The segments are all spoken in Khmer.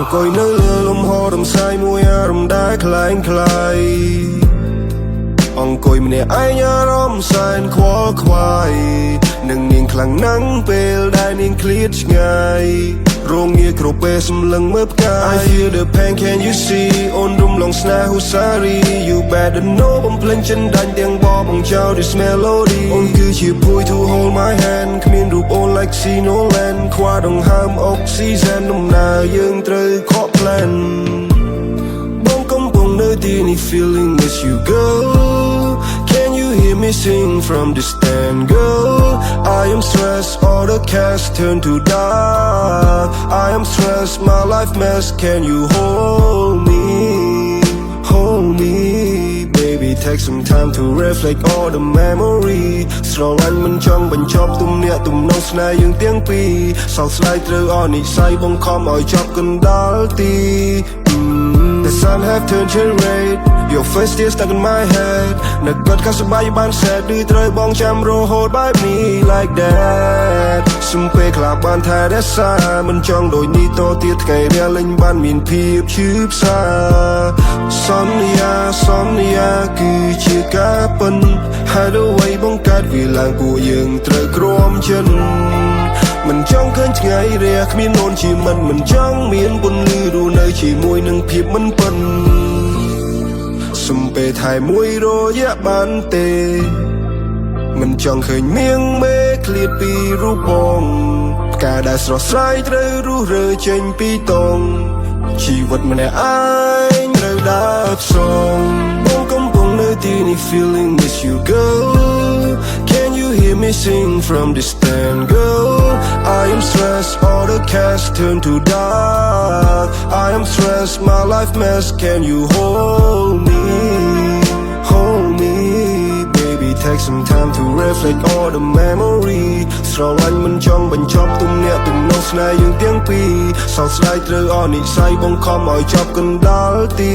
អង្គុយនៅលើលំហររំសាយមួយអារម្មណ៍ដែលคล้ายคล้ายអង្គុយម្នាក់ឯងអារម្មណ៍សែនខ្វល់ខ្វាយនឹងនាងខ្លាំងណាស់ពេលដែលនាងឃ្លាតឆ្ងាយរងងារគ្រប់ពេលសម្លឹងមើលផ្កាយ I feel the pain can you see អូនរំលងស្នេហ៍ហូសារី You better know បំភ្លេចចិនដាច់ទាំងបបងចោល This melody អូនគឺជាភួយ to hold my hand គ្មានរូបអូន like Sino Land ខ្វះដង្ហើមអុកស៊ីសែនដំណើរយើងត្រូវខក plan បងកំពុងនៅទីនេះ feeling miss you girl Can you hear me sing from distant girl I am stressed all the cash turn to dark I am stressed my life mess Can you hold me Baby take some time to reflect all the memory ស្រឡាញ់មិនចង់បញ្ចប់ទំនាក់ទំនងស្នេហ៍យើងទាំងពីរសោកស្ដាយត្រូវអនិស្ស័យបង្ខំឲ្យចប់កណ្ដាលទី The sun have turned to red Your face still stuck in my head នឹកគាត់ខុសស្បាយបាន sad ឬត្រូវបងចាំរហូតបែបនេះ like that សំពេលខ្លះបានថែរក្សាមិនចង់ដូចនេះតទៀតថ្ងៃរាលេងបានមានភាពឈឺផ្សាសន្យាគឺជាការពិនហើយអ្វីបង្កើតវាឡើងពួកយើងត្រូវក្រោមចិត្តមិនចង់ឃើញថ្ងៃរះគ្មានអូនជាមិនចង់មានពន្លឺរស់នៅជាមួយនឹងភាពមិនពិនសំពេលថែមួយរយៈបានទេមិនចង់ឃើញមៀងមេឃ្លាតពីរូបបងផ្កាដែលស្រស់ស្រាយត្រូវរុះរើចេញពីតងជីវិតម្នាក់ឯងត្រូវដើរផ្សងបងកំពុងនៅទីនេះ feeling miss you girl Can you hear me sing from distant girl I am stressed all the cash turn to dark I am stressed my life mess Can you hold me Baby take some time to reflect all the memory ស្រឡាញ់មិនចង់បញ្ចប់ទំនាក់ទំនងស្នេហ៍យើងទាំងពីរសោកស្ដាយត្រូវអនិស្ស័យបង្ខំឲ្យចប់កណ្ដាលទី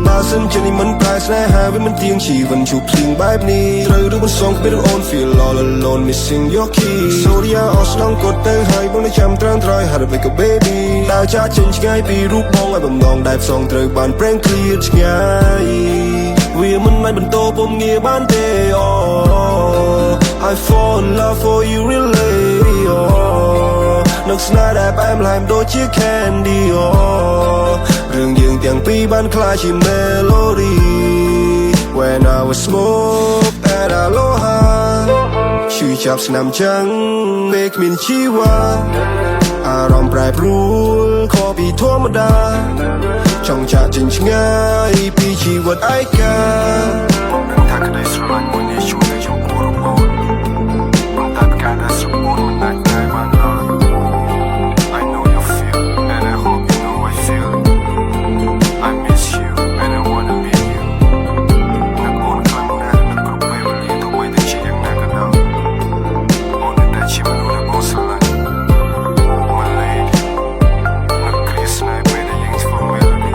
បើសិនជានេះមិនប្រែស្នេហាវាមិនទៀងជីវិតជួបភ្លៀងបែបនេះត្រូវឬមិនសងគ្មានអូន feel all alone missing your key Sorry អស់ស្នងកត់ទៅហើយបងនៅចាំត្រាំត្រយ How to make a baby ដើរចាក់ចេញឆ្ងាយពីរូបបងឲ្យបំណងដែលផ្សងត្រូវបានប្រេងឃ្លាតឆ្ងាយវាមិនអាចបន្តពំងារបានទេ I fall in love for you really នឹកស្នេហ៍ដែលផ្អែមល្ហែមដូចជា candy រឿងយើងទាំងពីរបានក្លាយជា melody When I was smoke at Aloha ឈឺចាប់ស្នាមចាំងពេលគ្មានជីវ៉ាអារម្មណ៍ប្រែប្រួលខុសពីធម្មតាចង់ចាក់ចេញឆ្ងាយពីជីវិតឯកាបងដឹងថាក្តីស្រឡាញ់មួយនេះជួយឲ្យយើងគួររំលងប៉ុន្តែការដែលស្រមូលមិនអាចតែបានឡើយ I know you feel and I hope you know I feel I miss you and I wanna be you នឹកអូនខ្លាំងណាស់នឹកគ្រប់ពេលវេលាទោះបីតែជាយ៉ាងណាក៏ដោយអូនតែជាមនុស្សដែលបងស្រឡាញ់ My lady នឹកគ្រាស្នេហ៍ពេលដែលយើងធ្វើ melody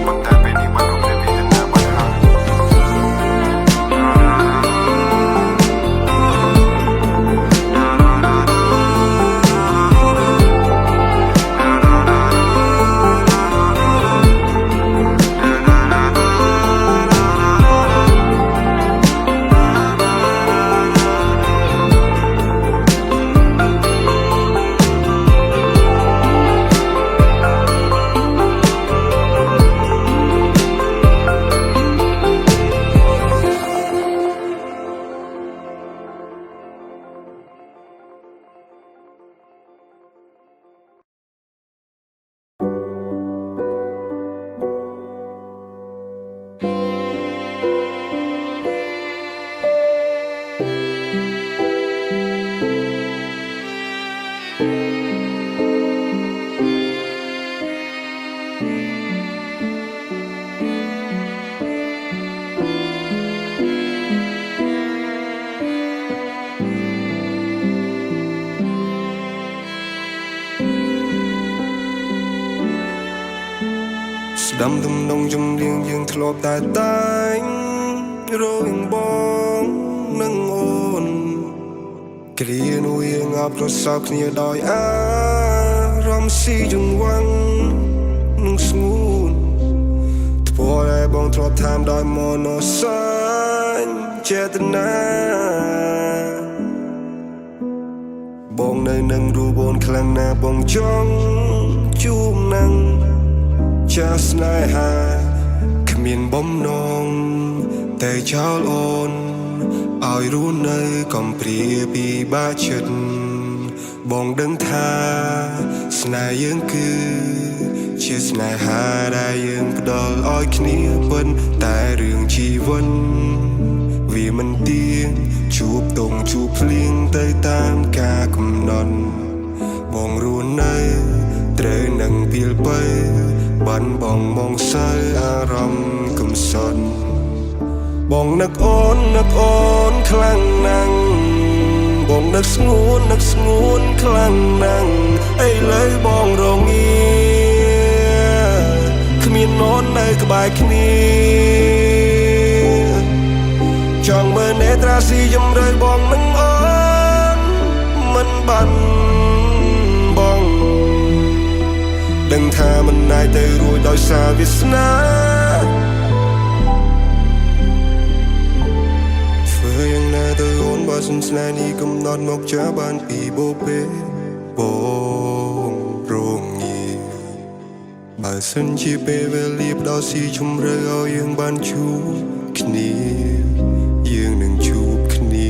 ប៉ុន្តែពេលនេះបានរំលឹកពីដំណើរបានហើយ ស្ដាំទំនងចំរៀងយើងធ្លាប់តែរងបងនឹងអូនគ្រានោះយើងអបប្រសពគ្នាដោយអា រម្មណ៍ស៊ីចង្វាំងនឹងស្ងួនថ្ពរដែលបងធ្លាប់តាមដោយមនោសាញចេតនាបងនៅនឹងរូបអូនខ្លាំងណាស់បងចង់ជួបនឹងចាស់ស្នេហាគ្មានបំណងតែចោលអូនឲ្យរស់នៅកំព្រាពីបាចិត្តបងដឹងថាស្នេហ៍យើងគឺជាស្នេហាដែលយើងផ្ដល់ឲ្យគ្នាពិនតែរឿងជីវិតវាមិនទៀងជួបតងជួបភ្លៀងទៅតាមការកំណត់បងរស់នៅត្រូវនឹងពីលបើបានបងមកសើអារម្មណ៍កំសត់បងនឹកអូនខ្លាំងណាស់បងនឹកស្ងួនខ្លាំងណាស់ឥឡូវបងរងាគ្មានអូននៅក្បែរគ្នាចង់មើលនេត្រាស៊ីជំរឿបងនឹងអូនមិនបានបងដឹងថាមិនអាចទៅរួចដោយសារវាសនាធ្វើយ៉ាងណាទៅអូនបើសិនស្នេហ៍នេះកំណត់មកចាបានពីបូពេបងរងាបើសិនជាពេលវេលាផ្ដល់ស៊ីជំរឿឲ្យយើងបានជួបគ្នាយើងនឹងជួបគ្នា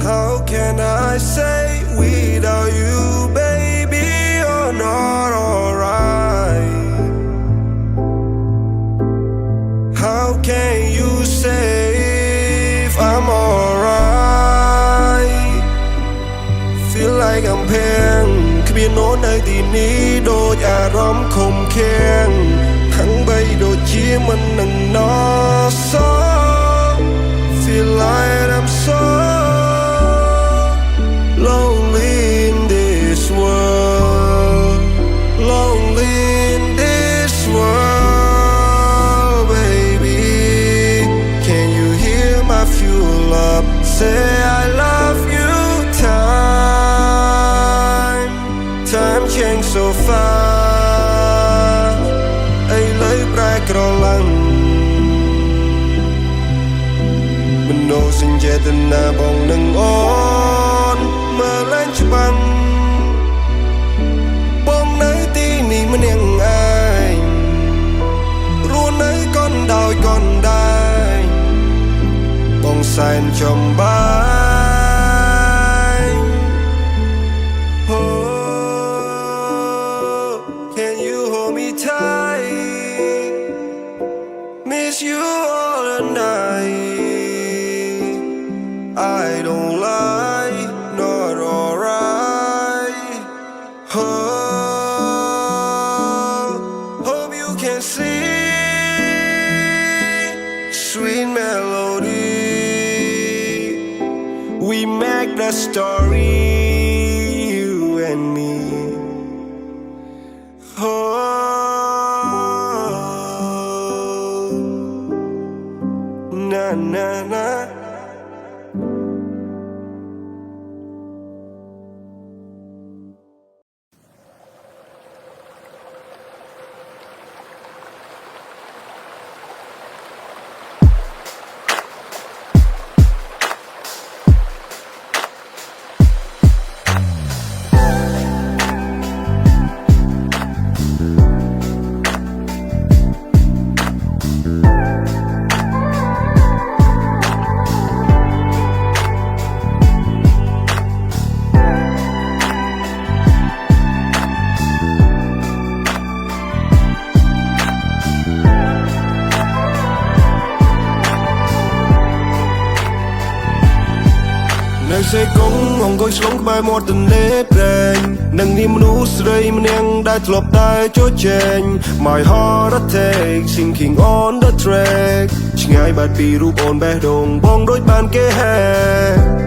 How can I say without you baby you're not alright How can you say if I'm alright Feel like I'm paying គ្មានអូននៅទីនេះដូចអារម្មណ៍ខំខាំងខាងបីដូចជាមិននឹងណស Feel like I'm so lonely in this world Lonely in this world Baby Can you hear my fuel up Say I love you Time change so fast ឥឡូវប្រែក្រឡាំងមនោសញ្ចេតនាបងនឹងអូនមើលឡើងច្បាស់បងនៅទីនេះម្នាក់ឯងរស់នៅកនដោយកនដែរបងសែនចំបាយ Can you hold me tight Miss you all the night I don't lie not alright Hope you can see Sweet melody We make the story You and me Na na naនៅសេកុងអង្គុយឆ្លងក្បែរមាត់ទន្លេប្រេងនឹងនាមមនុស្សស្រីម្នាក់ដែលធ្លាប់តែជជែង My heart attack sinking on the track ឆ្ងាយបាត់ពីរូបអូនបេះដូងបងដូចបានគេហែ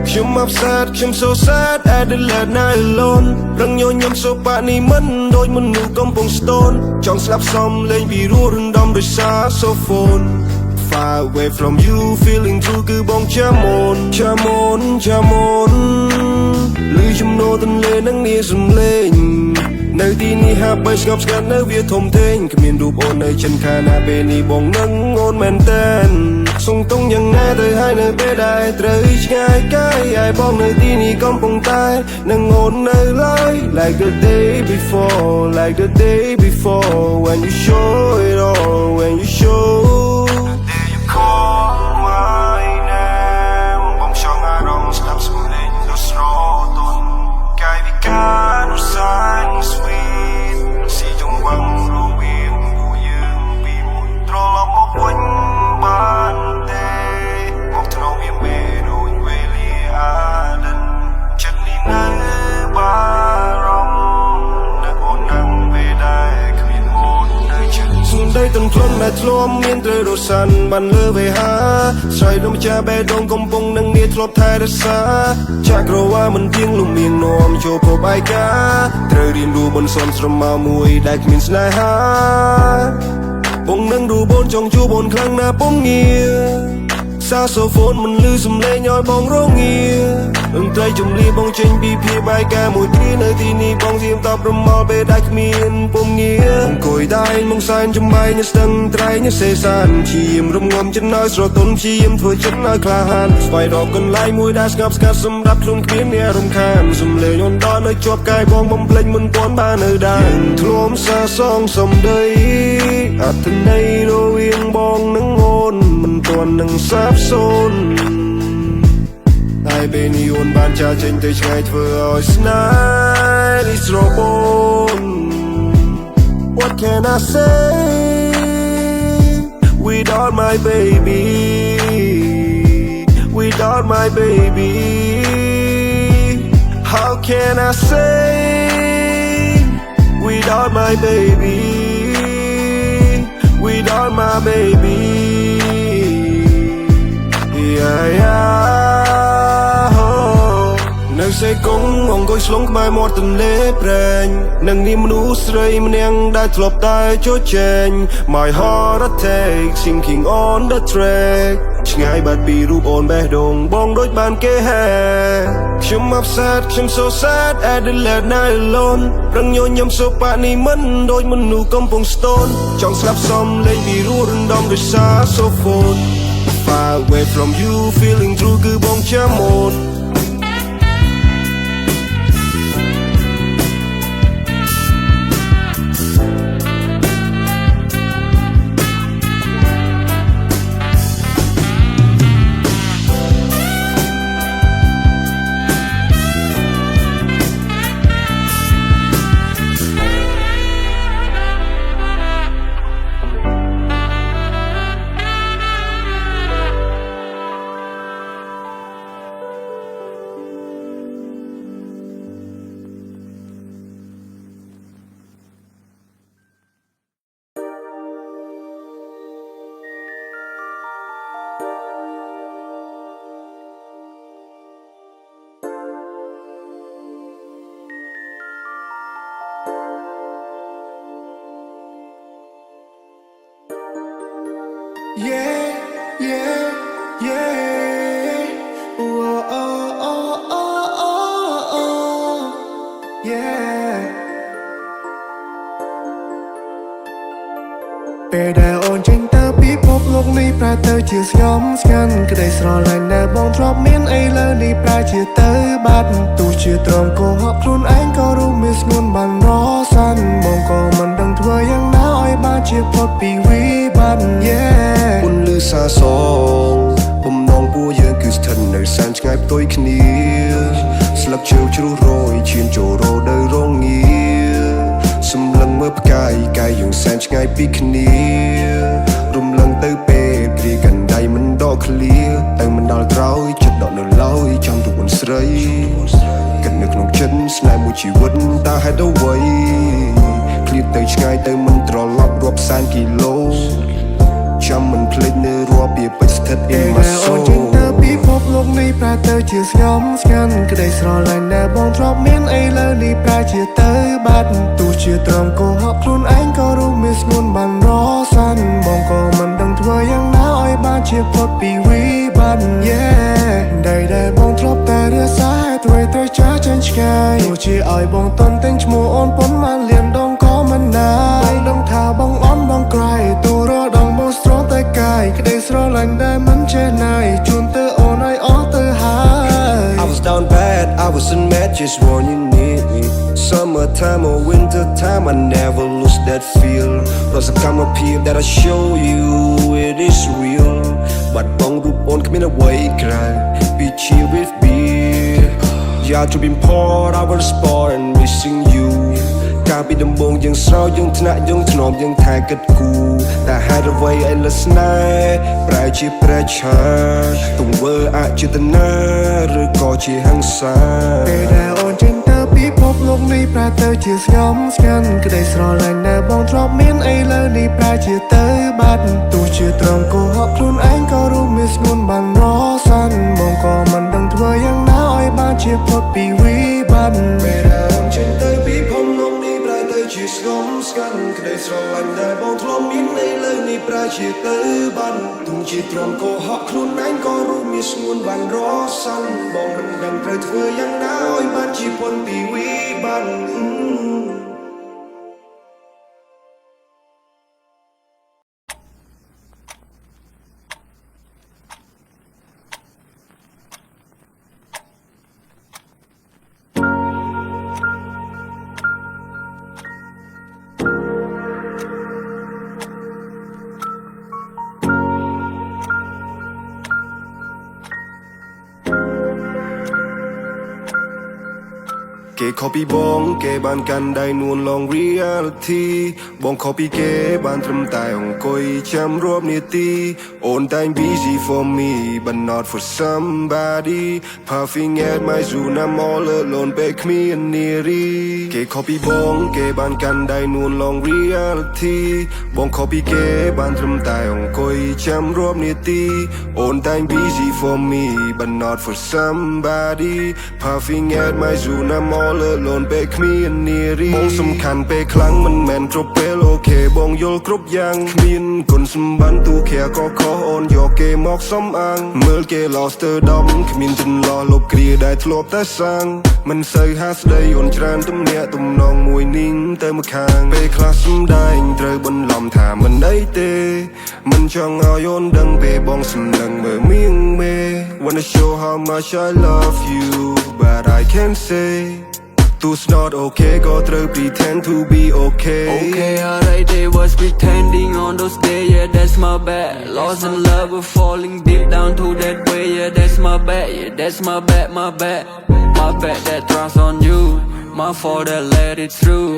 ខ្ញុំ upset ខ្ញុំ so sad at the late night alone រឹងញញឹមសូបានេះមិនដូចមនុស្សកំពុងស្ទន់ចង់ស្លាប់សំលេងពីរស់រំដំដោយសារ so phone far away from you feeling true គឺបងចាំមុនលឺជំនោរទន្លេនឹងនាសំឡេងនៅទីនេះហាក់បីស្ងប់ស្ងាត់នៅវាធំធេងគ្មានរូបអូននៅចិនខាងណាពេលនេះបងនឹងអូនមែនតែនសុងតុងយ៉ាងណាទៅហើយនៅពេលដែលត្រូវឆ្ងាយកាយឲ្យបងនៅទីនេះកំពុងតែនឹងអូននៅឡើយ like the day before when you show it all when you show there you call my name បងចង់អារម្មណ៍ស្ដាប់សំឡេងដ៏ស្រទន់កាយវិការនោះសាន sweet ស៊ីចង្វាក់រវាងពួកយើងពីមុនត្រឡប់មកវិញបានទេមកធ្នោវាមេដូចវេលាអាដិនចិត្តនេះនៅបារម្ភនៅអូននឹងពេលដែលគ្មានអូននៅចិត្តសំដីទន់ភ្លន់ដែលធ្លាប់មានត្រូវរសានបានលើវេហាស្រ័យរំចាបេះដូងកំពុងនឹងនាធ្លាប់ថែរក្សាចាក់ក្រវ៉ាមិនទៀងលំៀងនាំចូលប្របាយការត្រូវរៀនรู้បនសំស្រមៅមួយដែលគ្មានស្នេហាបងនឹងរូបអូនចង់ជួបអូនខ្លាំងណាស់ពុំងារសាសូហ្វូនមិនលឺសំឡេងឲ្យបងរងាតន្ត្រីជំរាបបងចេញពីភាពបាយការមួយគ្រានៅទីនេះបងសៀមតបរមល់ពេលដែលគ្មានពុំងារអង្គុយតែមកសែនចំបាយញ៉ាំស្ទឹងត្រែងញ៉ាំសេសានព្យាយាមរំងំចិត្តឲ្យស្រទន់ព្យាយាមធ្វើចិត្តឲ្យក្លាហានស្វែងរកកន្លែងមួយដែលស្ងប់ស្ងាត់សម្រាប់ខ្លួនគ្មានអ្នករំខានសំឡេងអូនដល់នៅជាប់កាយបងបំភ្លេចមិនទាន់បាននៅដែរធ្លាប់សាសងសំដីអត្ថន័យរវាងបងនិងអូនមិនទាន់នឹងសាបសូន្យតែពេលនេះអូនបានចាចេញទៅឆ្ងាយធ្វើឲ្យស្នេហ៍នេះស្របូន What can I say without my baby without my baby How can I say without my baby without my babyនៅសេកុងអង្គុយឆ្លងក្បែរមាត់ទន្លេប្រេងនឹងនាមមនុស្សស្រីម្នាក់ដែលធ្លាប់តែចូលចែង My heart attack sinking on the track ឆ្ងាយបាត់ពីរូបអូនបេះដូងបងដូចបានគេហែខ្ញុំ upset ខ្ញុំ so sad at the late night alone ប្រឹងញញឹមសូប៉ានេះមិនដូចមនុស្សកំពុងស្ទន់ចង់ស្លាប់សំលេងពីរស់រំដំដោយសារ so phone Far away from you feeling true គឺបងចាំអូនពេលដែលអូនចេញទៅពីភពលោកនេះប្រែទៅជាស្ងប់ស្ងាត់ក្តីស្រឡាញ់ដែលបងធ្លាប់មានឥឡូវនេះប្រែជាទៅបាត់ទោះជាត្រង់កុហកខ្លួនឯងក៏រួមមានស្ងួនបានរសាន់បងក៏មិនដឹងធ្វើយ៉ាងណាឲ្យបានជាផុតពីវិបត្តិគុណលឺសាសងបំណងពួកយើងគឺស្ថិតនៅសែនឆ្ងាយផ្ទុយគ្នាស្លឹកឈើជ្រុះរយឈានចូលរោដោយរងាសម្លឹងមើលផ្កាយកាយយើងសែនឆ្ងាយពីគ្នារំលឹងទៅពេលគ្រាកណ្ដៃមិនដកឃ្លាទៅមិនដល់ក្រោយចិត្តដកនៅឡើយចាំទុកអូនស្រីគិតនៅក្នុងចិត្តស្នេហ៍មួយជីវិតតើហេតុអ្វីឃ្លាតទៅឆ្ងាយទៅមិនត្រឡប់រាប់សែនគីឡូចាំមិនភ្លេចនៅរាល់ពីពេចស្ថិត in my soul ចេញទៅពីភពលោកនេះប្រែទៅជាស្ងប់ស្ងាត់ក្តីស្រឡាញ់ដែលបងធ្លាប់មានឥឡូវនេះប្រែជាទៅបាត់ទោះជាត្រង់កុហកខ្លួនឯងក៏រួមមានស្ងួនបានរសាន់បងក៏មិនដឹងធ្វើយ៉ាងណាឲ្យបាន ជាផុតពីវិបត្តិ Yeah ដែលបងធ្លាប់តែរក្សាអ្វីត្រូវចាស់ចេញឆ្ងាយទោះជាឲ្យបងតន់តែងឈ្មោះអូនប៉ុន្មានលានដងក៏មិនណាយដឹងថាបងអន់បងក្រៃទូរដងបងស្រស់តែកាយក្តីស្រឡាញ់ដែលមិនចេះណាយជូនទៅអូនឲ្យអស់ទៅហើយ I was down bad, I wasn't mad, just when you need me. Summertime or winter time, I never lose that feel. Cause I come up here that I show you it is real. But bong roop on come in a way cry, be chill with beer. Yeah, to be poor, I was sport and missing you. ការពីដំបងយើងស្រោចយើងថ្នាក់យើងធ្នមយើងថែគិតគូតែហេតុអ្វីឯលស្នេហ៍ប្រែជាព្រះឆាទង្វើអចេតនាឬក៏ជាហិង្សាពេលដែលអូនចេញទៅពីភពលោកនេះប្រែទៅជាស្ងំស្ងាត់ក្តីស្រឡាញ់ដែលបងធ្លាប់មានឥឡូវនេះប្រែជាទៅបាត់ទោះជាត្រង់កុហកខ្លួនឯងក៏រួមមានស្ងួនបានរសាន់បងក៏មិនដឹងធ្វើយ៉ាងណាឲ្យបានជាផុតពីវិបត្តិពេលដែលអូនចេញទៅពីភពលោកនេះប្រែទៅជាស្ងំស្ងាត់ក្តីស្រឡាញ់ដែលបងធ្លាប់មានឥឡូវនេះប្រែជាទៅបាត់ទោះជាត្រង់កុហកខ្លួនឯងក៏រួមមានស្ងួនបានរសាន់បងមិនដឹងត្រូវធ្វើយ៉ាងណាឲ្យបានជាផុតពីវិបត្តិ គេខុសពីបងគេបានកាន់ដៃនួន long reality បងខុសពីគេបានត្រឹមតែអង្គុយចាំរាប់នាទីអូនតែង busy for me but not for somebody puffing at my zone I'm all alone ពេលគ្មាននារីគេខុសពីបងគេបានកាន់ដៃនួន long reality បងខុសពីគេបានត្រឹមតែអង្គុយចាំរាប់នាទីអូនតែង busy for me but not for somebody puffing at my zone I'm all alone ពេលគ្មាននារីបងសំខាន់ពេលខ្លាំងមិនមែនគ្រប់ពេលអូខេបងយល់គ្រប់យ៉ាងគ្មានគុណសម្បត្តិទូខែក៏ខុសអូនយកគេមកសំអាងមើលគេ lost ទៅដំគ្មានចន្លោះលុបគ្រាដែលធ្លាប់តែសាងមិនសូវហាស្ដីអូនច្រើនទំនាក់ទំនងមួយនីងទៅម្ខាងពេលខ្លះសំដែងត្រូវបន្លំថាមិនអីទេមិនចង់ឲ្យអូនដឹងពេលបងសម្លឹងមើលមៀងមេ Wanna show how much I love you but I can't say Two's not okay, go through pretend to be okay. Okay, alright, they was pretending on those days, yeah, that's my bad. Lost in love, but falling deep down to that way, yeah, that's my bad, yeah, that's my bad, my bad. My bad that trust on you, my fault that let it through.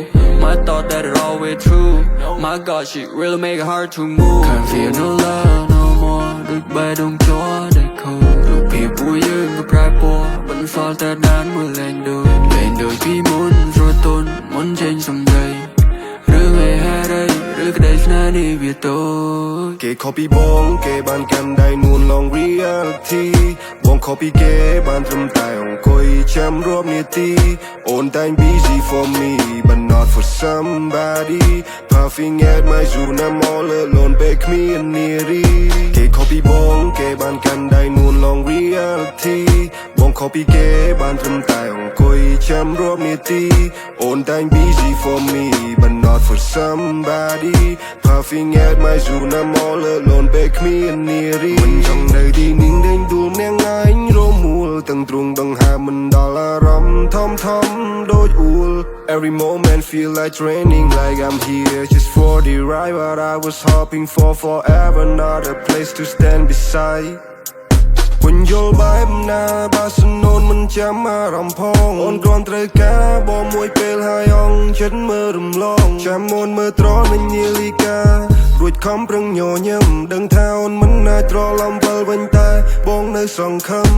My thought that it always true. My God, shit really make it hard to move. Can't feel no love no more, được bài đông chó để khâu. Được people dương có pride poor, vẫn fall ta đán mưa lên đôi. Lên đôi khi muốn rồi tôn, muốn change someday. រឿងឯហេតុអីឬក្តីស្នេហ៍នេះវាតូចគេខុសពីបងគេបានកាន់ដៃនួន long reality បងខុសពីគេបានត្រឹមតែអង្គុយចាំរាប់នាទីអូនតែង busy for me but not for somebody puffing at my zone I'm all alone ពេលគ្មាននារីគេខុសពីបងគេបានកាន់ដៃនួន long reality បងខុសពីគេបានត្រឹមតែអង្គុយចាំរាប់នាទីអូនតែង busy for me but not for somebody puffing at my zone I'm all alone ពេលគ្មាននារីមិនចង់នៅទីនេះដេញដួលម្នាក់ឯងរមួលទាំងទ្រង់ដង្ហើមមិនដល់អារម្មណ៍ធំដូចអួល Every moment feel like training like I'm here just for the ride what I was hoping for forever not a place to stand beside when you're by me ណាបើសនូនមិនចាំអារម្មណ៍ផងអូនគ្រាន់ត្រូវការបោមួយពេលហើយអងចិត្តមើលរំលងចាំអូនមើលត្រនឹងនាឡិការួចខំប្រឹងញញឹមដឹងថាអូនមិនអាចត្រឡប់វិលវិញតែបងនៅសង្ឃឹម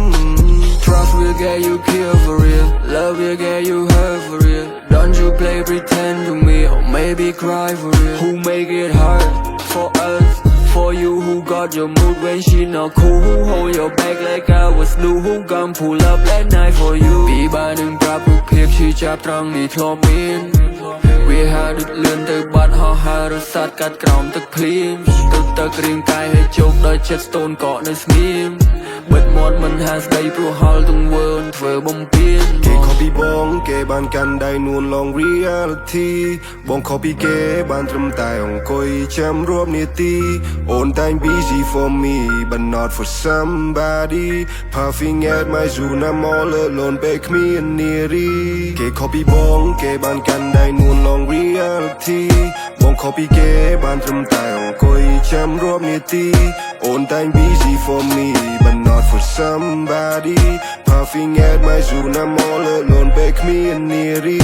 Trust will get you killed for real Love will get you hurt for real Don't you play pretend to me or maybe cry for real Who make it hard for us For you who got your mood when she not cool Who hold your back like I was new Who gon' pull up at night for you ពីបើនឹងប្រាប់រូបភាពឈឺចាប់ត្រង់នេះធ្លាប់មាន វាហាដូចលឿនទៅបាត់ហោះហើររសាត់កាត់ក្រោមទឹកភ្លៀងទឹករៀងកាយឲ្យជោគដល់ចិត្តស្ទូនកកនៅស្ងៀមបិទមាត់មិនហាស្ដីព្រោះហល់ទង្វើធ្វើបំពេញ គេខុសពីបងគេបានកាន់ដៃនួន long reality បងខុសពីគេបានត្រឹមតែអង្គុយចាំរាប់នាទីអូនតែង busy for me but not for somebody puffing at my zone I'm all alone ពេលគ្មាននារីគេខុសពីបងគេបានកាន់ដៃនួន long reality បងខុសពីគេបានត្រឹមតែអង្គុយចាំរាប់នាទីអូនតែង busy for me but not for somebody puffing at my zone I'm all alone ពេលគ្មាននារី